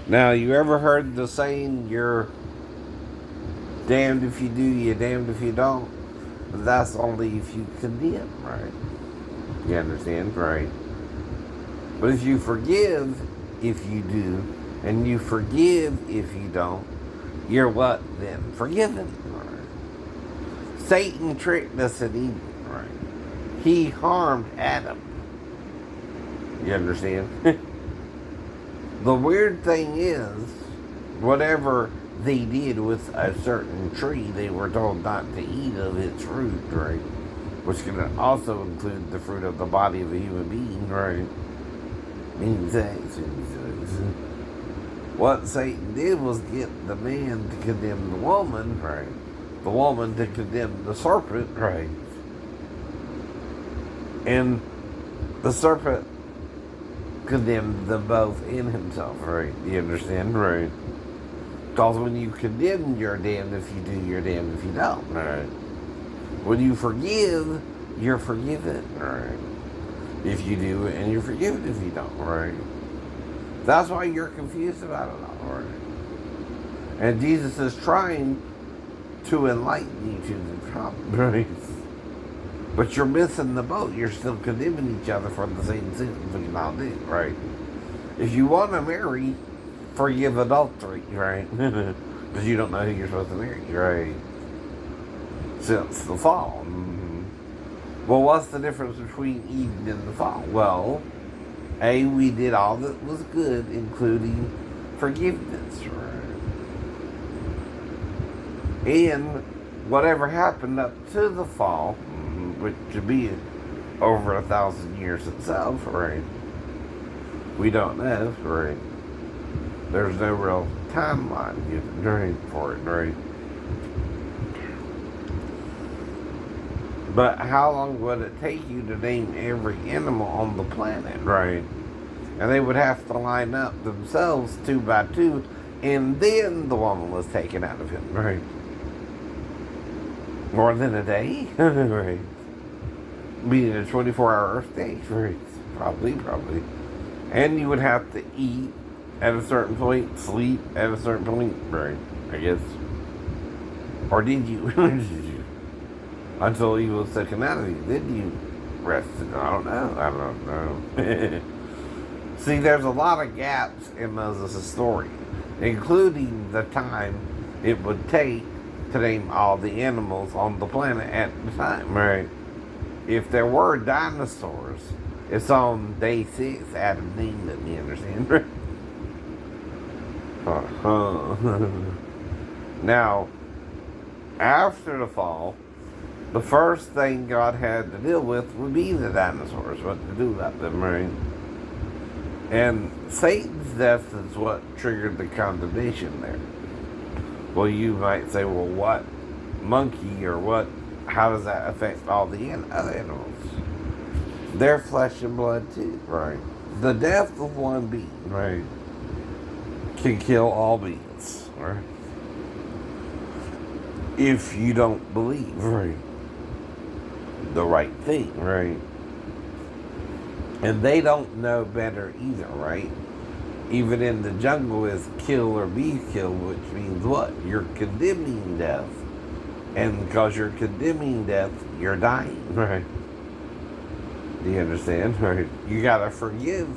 Now, you ever heard the saying, you're damned if you do, you're damned if you don't? But that's only if you condemn, right? You understand, right? But if you forgive if you do, and you forgive if you don't, you're what then? Forgiven, right? Satan tricked us in Eden, right? He harmed Adam. You understand? The weird thing is, whatever they did with a certain tree, they were told not to eat of its fruit, right? Which can also include the fruit of the body of a human being, right? Many things. What Satan did was get the man to condemn the woman, right? The woman to condemn the serpent, right? And the serpent condemned them both in himself, right? You understand, right? Because when you condemn, you're damned if you do, you're damned if you don't, right? When you forgive, you're forgiven, right? If you do, and you're forgiven if you don't, right? That's why you're confused about it all, right? And Jesus is trying to enlighten you to the problem, right? But you're missing the boat. You're still condemning each other for the same sins we can all do, right? If you want to marry, forgive adultery, right? Because you don't know who you're supposed to marry, right? Since the fall. Well, what's the difference between Eden and the fall? Well, we did all that was good, including forgiveness, right? And whatever happened up to the fall, which should be over 1,000 years itself, right? We don't know, right? There's no real timeline given, right, for it, right? But how long would it take you to name every animal on the planet, right? And they would have to line up themselves 2 by 2, and then the woman was taken out of him, right? More than a day, right? Meaning a 24-hour day, right? Probably. And you would have to eat at a certain point, sleep at a certain point, right? I guess. Or did you? Did you? Until he was taken out of you. Then you rested. I don't know. See, there's a lot of gaps in Moses' story, including the time it would take to name all the animals on the planet at the time, right? If there were dinosaurs, it's on day 6 Adam named them, you understand? Now, after the fall, the first thing God had to deal with would be the dinosaurs, what to do about them, right? And Satan's death is what triggered the condemnation there. Well, you might say, well, what monkey or what, how does that affect all the other animals? They're flesh and blood too, right? The death of one being, right, can kill all beings, right? If you don't believe, right, the right thing, right? And they don't know better either, right? Even in the jungle is kill or be killed, which means what? You're condemning death. And because you're condemning death, you're dying, right? Do you understand? Right? You gotta forgive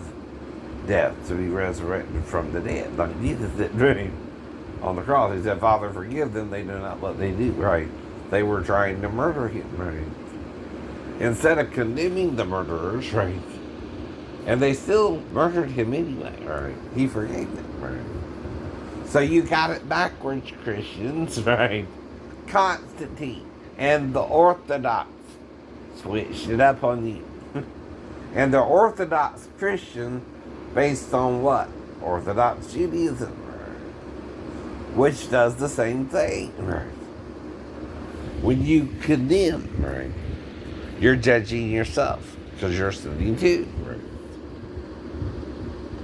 death to be resurrected from the dead. Like Jesus did, right? On the cross, he said, Father, forgive them, they do not what they do, right? They were trying to murder him, right? Instead of condemning the murderers, right? And they still murdered him anyway, right? He forgave them, right? So you got it backwards, Christians, right? Constantine and the Orthodox switched it up on you. And the Orthodox Christian based on what? Orthodox Judaism, right? Which does the same thing, right? When you condemn, right, you're judging yourself because you're sinning too, right?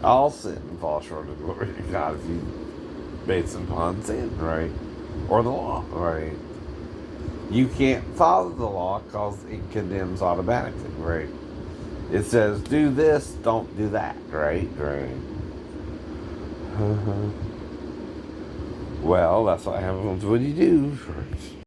All sin and fall short of the glory of God if you base upon sin, right? Or the law, right? You can't follow the law because it condemns automatically, right? It says, do this, don't do that, right? Right. Well, that's what happens when you do.